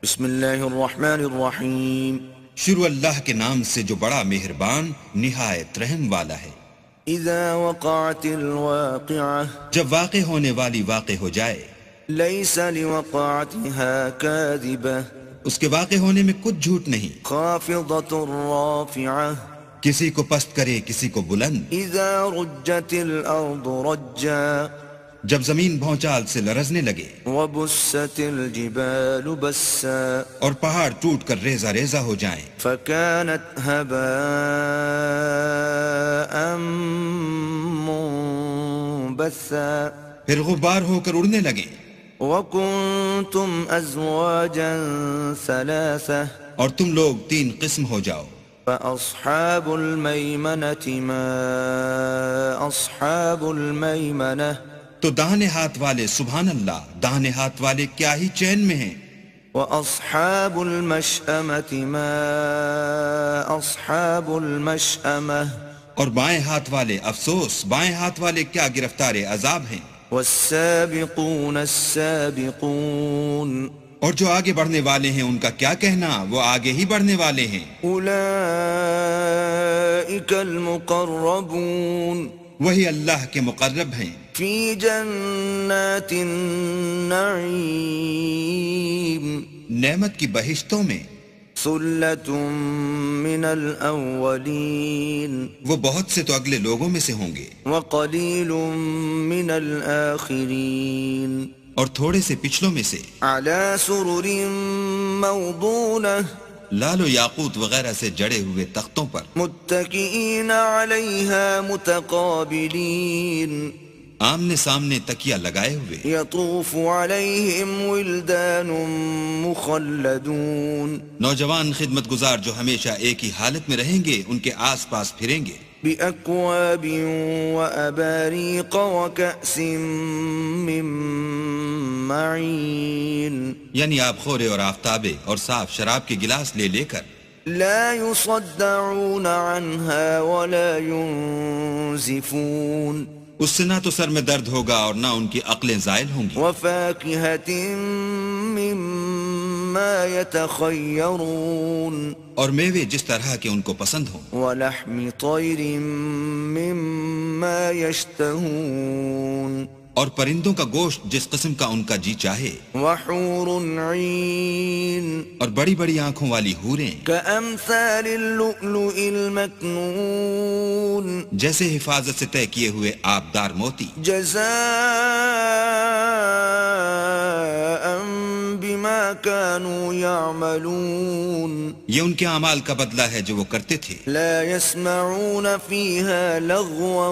بسم اللہ الرحمن الرحیم. شروع اللہ کے نام سے جو بڑا مہربان نہایت رحم والا ہے. اذا وقعت الواقعہ جب واقع ہونے والی واقع ہو جائے. لیس لوقعتها کاذبہ اس کے واقع ہونے میں کچھ جھوٹ نہیں. خافضۃ رافعہ کسی کو پست کرے کسی کو بلند. اذا رجت الارض رجا جب زمین بھونچال سے لرزنے لگے. وبست الجبال بسا اور پہاڑ ٹوٹ کر ریزہ ریزہ ہو جائیں. فكانت هباء منبثا پھر غبار ہو کر اڑنے لگیں. وكنتم ازواجا ثلاثة اور تم لوگ 3 قسم ہو جاؤ. فاصحاب الميمنة ما اصحاب الميمنة تو داہنے ہاتھ والے سبحان اللہ داہنے ہاتھ والے کیا ہی چین میں ہیں. وأصحاب المشأمة ما أصحاب المشأمة اور بائیں ہاتھ والے افسوس بائیں ہاتھ والے کیا گرفتار عذاب ہیں. والسابقون السابقون اور جو آگے بڑھنے والے ہیں ان کا کیا کہنا وہ آگے ہی بڑھنے والے ہیں. أولئك المقربون وہی اللہ کے مقرب ہیں. في جنات النعيم نعمت کی بہشتوں میں. ثلة من الأولين وہ بہت سے تو اگلے لوگوں میں سے ہوں گے. وقليل من الآخرين اور تھوڑے سے پچھلوں میں سے. على سرر موضونة لال و یاقوت وغیرہ سے جڑے ہوئے تختوں پر. متكئين عليها متقابلين آمنے سامنے تکیہ لگائے ہوئے. يطوف عليهم ولدان مخلدون نوجوان خدمت گزار جو ہمیشہ ایک ہی حالت میں رہیں گے ان کے آس پاس پھریں گے. بأكواب وأباريق وكأس من معين یعنی آب خورے اور آفتابے اور صاف شراب کے گلاس لے لے کر. لا يصدعون عنها ولا ينزفون اس سے نہ تو سر میں درد ہوگا اور نہ ان کی عقلیں زائل ہوں گی. وفاكهة مما يتخيرون اور میوے جس طرح کے ان کو پسند ہوں. ولحم طير مما يشتهون اور پرندوں کا گوشت جس قسم کا ان کا جی چاہے. وحور عين اور بڑی بڑی آنکھوں والی حوریں كأمثال اللؤلؤ المكنون جیسے حفاظت سے طے کیے ہوئے آبدار موتی. جزاء بما كانوا يعملون یہ ان کے اعمال کا بدلہ ہے جو وہ کرتے تھے. لا يسمعون فيها لغوا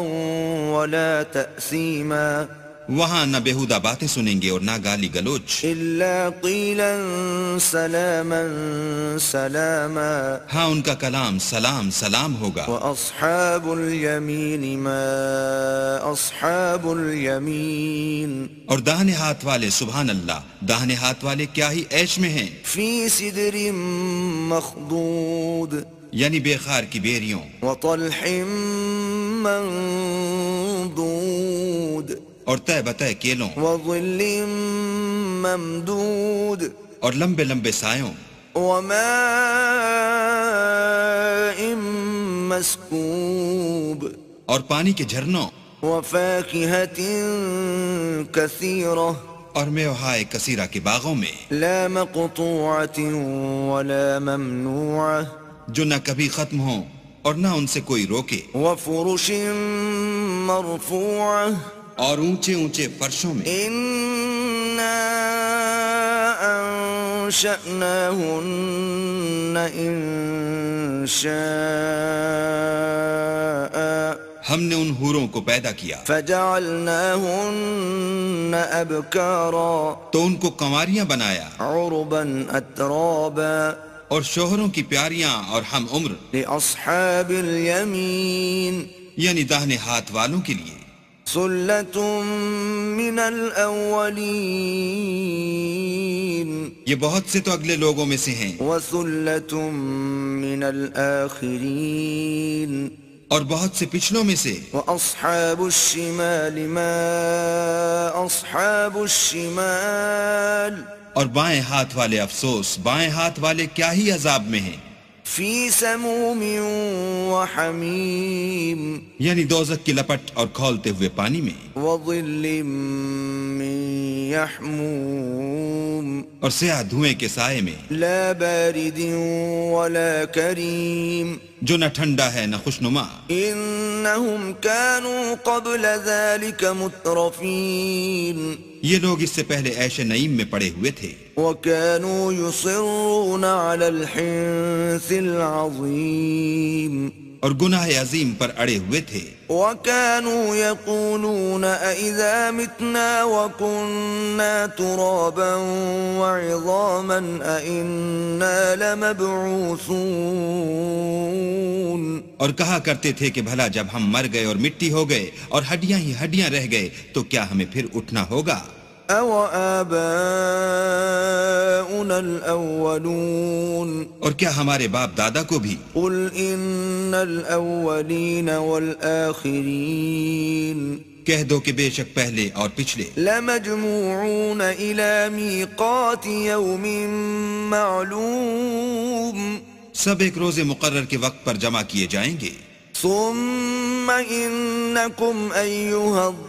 ولا تأثيما وہاں نہ بےہودہ باتیں سنیں گے اور نہ گالی گلوچ. إلا قيلا سلاما سلاما ہاں ان کا کلام سلام سلام ہوگا. وأصحاب اليمين ما أصحاب اليمين اور داہنے ہاتھ والے سبحان اللہ داہنے ہاتھ والے کیا ہی عیش میں ہیں. في سدر مخضود یعنی بے خار کی بیریوں. وطلح منضود اور تہ بتہ کیلوں. وظل ممدود اور لمبے لمبے سایوں. وماء مسكوب اور پانی کے جھرنوں. وفاكهة كثيرة اور میوہائے کثیرہ کے باغوں میں. لا مقطوعة ولا ممنوعة جو نہ کبھی ختم ہوں اور نہ ان سے کوئی روکے. وفرش مرفوعة اور اونچے اونچے فرشوں میں. إنا أنشأناهن إنشاء ہم نے ان حوروں کو پیدا کیا فجعلناهن أبكارا تو ان کو کنواریاں بنایا. عربا أترابا اور شوہروں کی پیاریاں اور ہم عمر. لأصحاب اليمين یعنی داہنے ہاتھ والوں کے لیے. ثلة من الأولين یہ بہت سے تو اگلے لوگوں میں سے ہیں. وثلة من الآخرين اور بہت سے پچھلوں میں سے. وأصحاب الشمال ما أصحاب الشمال اور بائیں ہاتھ والے افسوس، بائیں ہاتھ والے کیا ہی عذاب میں ہیں، فی سموم وحمیم یعنی دوزخ کی لپٹ اور کھولتے ہوئے پانی میں، وظل من یحموم اور سیاہ دھوئیں کے سائے میں، لا بارد ولا کریم جو نہ ٹھنڈا ہے نہ خوشنما۔ انہم كانوا قبل ذلك مترفین یہ لوگ اس سے پہلے عیش نعیم میں پڑے ہوئے تھے، وكانوا يصرون على الحنث العظیم اور گناہ عظیم پر اڑے ہوئے تھے، وكانوا يقولون أإذا متنا وكنا ترابا وعظاما أإنا لمبعوثون اور کہا کرتے تھے کہ بھلا جب ہم مر گئے اور مٹی ہو گئے اور ہڈیاں ہی ہڈیاں رہ گئے تو کیا ہمیں پھر اٹھنا ہوگا؟ أو آباؤنا الأولون اور کیا ہمارے باپ دادا کو بھی؟ قل إن الأولين والآخرين کہہ دو کہ بے شک پہلے اور پچھلے لمجموعون إلى ميقات يوم معلوم سب ایک روز مقرر کے وقت پر جمع کیے جائیں گے، ثم إنكم أيها الضالون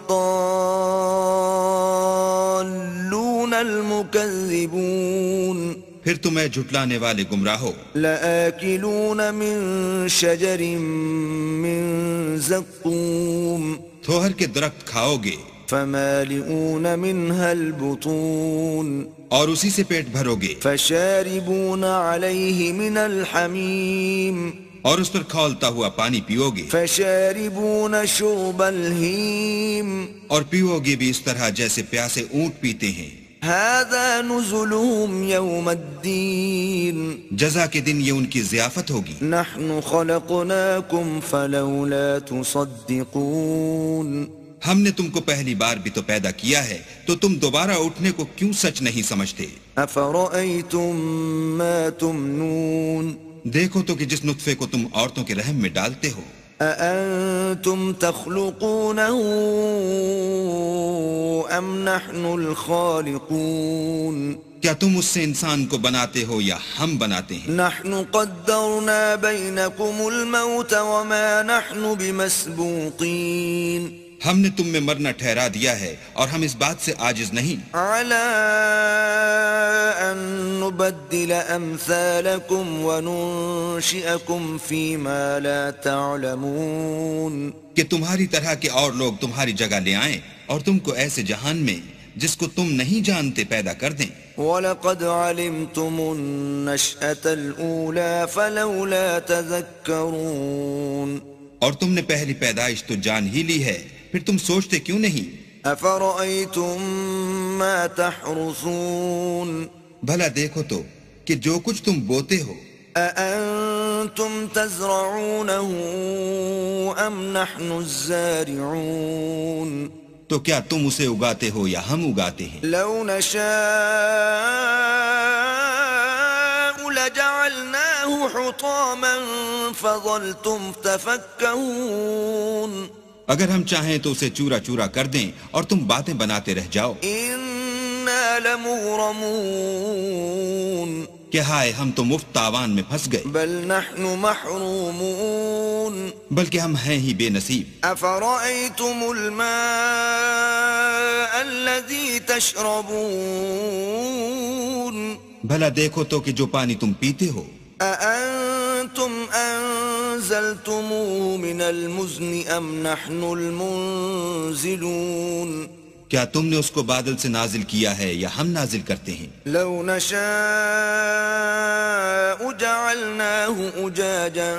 المكذبون پھر تمہیں جھٹلانے والے گمراہو لآكلون من شجر من زقوم تھوہر کے درخت کھاؤ گے، فمالئون منها البطون اور اسی سے پیٹ بھرو گے، فشاربون عليه من الحميم اور اس پر کھولتا ہوا پانی پیو گے، فشاربون شرب الهيم اور پیو گے بھی اس طرح جیسے پیاسے اونٹ پیتے ہیں۔ هذا نزلهم يوم الدين جزا کے دن یہ ان کی ضیافت ہوگی۔ نحن خلقناكم فلولا تصدقون ہم نے تم کو پہلی بار بھی تو پیدا کیا ہے تو تم دوبارہ اٹھنے کو کیوں سچ نہیں سمجھتے؟ افرأيتم ما تمنون دیکھو تو کہ جس نطفے کو تم عورتوں کے رحم میں ڈالتے ہو، أأنتم تخلقونه أم نحن الخالقون کیا تم اس سے انسان کو بناتے ہو یا ہم بناتے ہیں؟ نحن قدرنا بينكم الموت وما نحن بمسبوقين ہم نے تم میں مرنا ٹھہرا دیا ہے اور ہم اس بات سے عاجز نہیں على أن نبدل أمثالكم وننشئكم فيما لا تعلمون کہ تمہاری طرح کے اور لوگ تمہاری جگہ لے آئیں اور تم کو ایسے جہان میں جس کو تم نہیں جانتے پیدا کر دیں۔ وَلَقَدْ عَلِمْتُمُ النَّشْأَةَ الْأُولَى فَلَوْلَا تَذَكَّرُونَ اور تم نے پہلی پیدائش تو جان ہی لی ہے، پھر تم سوچتے کیوں نہیں؟ أَفَرَأَيْتُم مَّا تَحْرُثُونَ بھلا دیکھو تو کہ جو کچھ تم بوتے ہو، أَأَنتُمْ تَزْرَعُونَهُ أَمْ نَحْنُ الزَّارِعُونَ تو کیا تم اسے اگاتے ہو یا ہم اگاتے ہیں؟ لَوْ نَشَاءُ لَجَعَلْنَاهُ حُطَامًا فَظَلْتُمْ تَفَكَّهُونَ اگر ہم چاہیں تو اسے چورا چورا کر دیں اور تم باتیں بناتے رہ جاؤ۔ إِنَّا لَمُغْرَمُونَ کہ ہائے ہم تو مفت تاوان میں پھنس گئے، بل نحن محرومون بلکہ ہم ہیں ہی بے نصیب۔ أفرأيتم الماء الذي تشربون بھلا دیکھو تو کہ جو پانی تم پیتے ہو، أأنتم أنزلتموه من المزن أم نحن المنزلون کیا تم نے اس کو بادل سے نازل کیا ہے یا ہم نازل کرتے ہیں؟ لو نشاء جعلناه أجاجا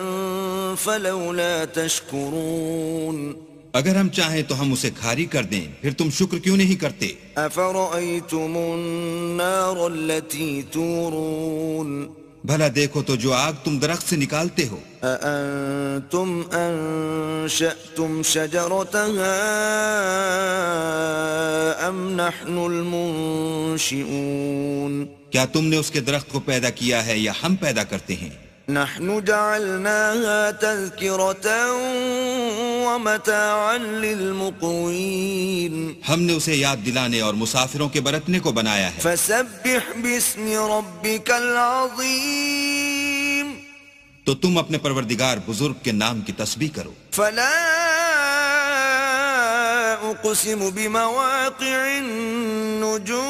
فلولا تشكرون اگر ہم چاہیں تو ہم اسے کھاری کر دیں، پھر تم شکر کیوں نہیں کرتے؟ أفرأيتم النار التي تورون بھلا دیکھو تو جو آگ تم درخت سے نکالتے ہو، أأنتم أنشأتم شجرتها أم نحن المنشئون کیا تم نے اس کے درخت کو پیدا کیا ہے یا ہم پیدا کرتے ہیں؟ نحن جعلناها تذكرة ومتاعا للمقوين ہم نے اسے یاد دلانے اور مسافروں کے برتنے کو بنایا ہے. فسبح باسم ربك العظيم تو تم اپنے پروردگار بزرگ کے نام کی تسبیح کرو. فلا اقسم بمواقع النجوم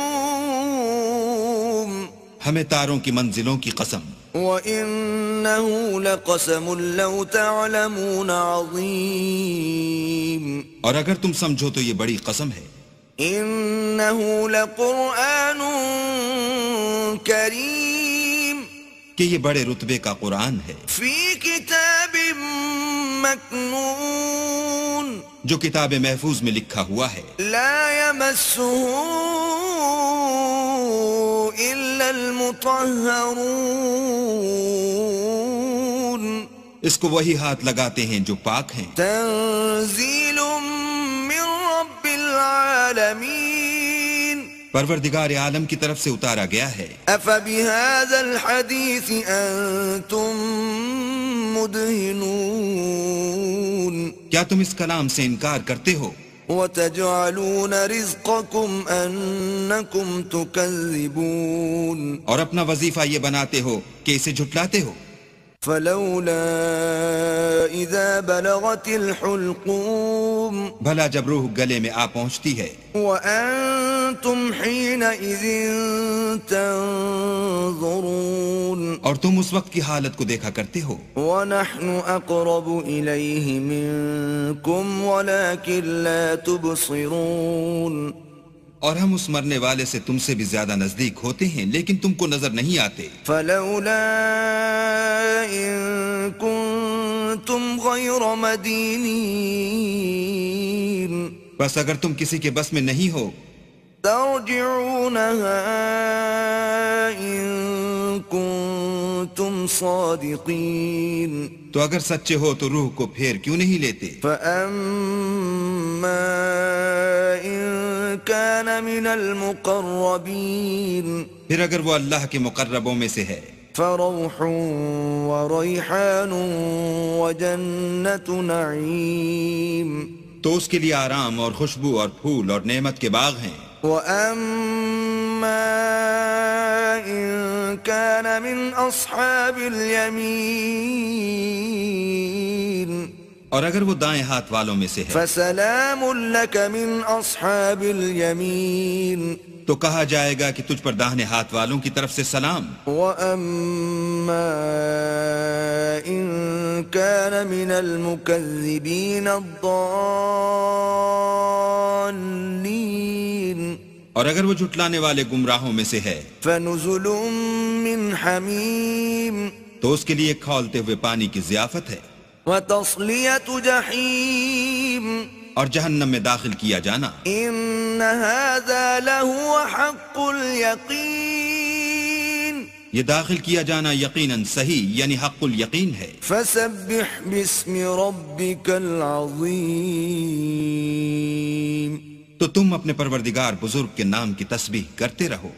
ہمیں تاروں کی منزلوں کی قسم. وَإِنَّهُ لَقَسَمٌ لَوْ تَعْلَمُونَ عَظِيمٌ اور اگر تم سمجھو تو یہ بڑی قسم ہے. إِنَّهُ لَقُرْآنٌ كَرِيمٌ کہ یہ بڑے رتبے کا قرآن ہے فِي كِتَابٍ مَّكْنُونٍ جو کتاب محفوظ میں لکھا ہوا ہے. لَا يَمَسُّهُ إِلَّا الْمُطَهَّرُونَ اس کو وہی ہاتھ لگاتے ہیں جو پاک ہیں. تنزیل من رب العالمین پروردگار عالم کی طرف سے اتارا گیا ہے. افبهذا الحدیث انتم مدہنون کیا تم اس کلام سے انکار کرتے ہو؟ وتجعلون رزقكم انکم تکذبون اور اپنا وظیفہ یہ بناتے ہو کہ اسے جھٹلاتے ہو. فلولا اذا بلغت الحلقوم بھلا جب روح گلے میں آ پہنچتی ہے وانتم حينئذ تنظرون اور تم اس وقت کی حالت کو دیکھا کرتے ہو. ونحن اقرب الیہ منکم ولکن لا تبصرون اور ہم اس مرنے والے سے تم سے بھی زیادہ نزدیک ہوتے ہیں لیکن تم کو نظر نہیں آتے. فلولا ان کنتم غیر مدینین بس اگر تم کسی کے بس میں نہیں ہو ترجعونها ان کنتم صادقین تو اگر سچے ہو تو روح کو پھیر کیوں نہیں لیتے. فاما ان كان من المقربین پھر اگر وہ اللہ کے مقربوں میں سے ہے فروح وریحان وجنت نعیم تو اس کے لیے آرام اور خوشبو اور پھول اور نعمت کے باغ ہیں. وَأَمَّا إِن كَانَ مِنْ أَصْحَابِ الْيَمِينِ اور اگر وہ دائیں ہاتھ والوں میں سے ہے فَسَلَامٌ لَكَ مِنْ أَصْحَابِ الْيَمِينِ تو کہا جائے گا کہ تجھ پر داہنے ہاتھ والوں کی طرف سے سلام. وَأَمَّا إِن كَانَ مِنَ الْمُكَذِّبِينَ الضَّالِّينَ اور اگر وہ جھٹلانے والے گمراہوں میں سے ہے فَنُزُلٌ مِّنْ حَمِيمٍ تو اس کے لیے کھولتے ہوئے پانی کی ضیافت ہے. وَتَصْلِيَةُ جَحِيمٍ اور جہنم میں داخل کیا جانا. إِنَّ هَذَا لَهُوَ حَقُّ الْيَقِينِ یہ داخل کیا جانا یقیناً صحیح یعنی حق الیقین ہے. فَسَبِّحْ بِاسْمِ رَبِّكَ الْعَظِيمِ تو تم اپنے پروردگار بزرگ کے نام کی تسبیح کرتے رہو.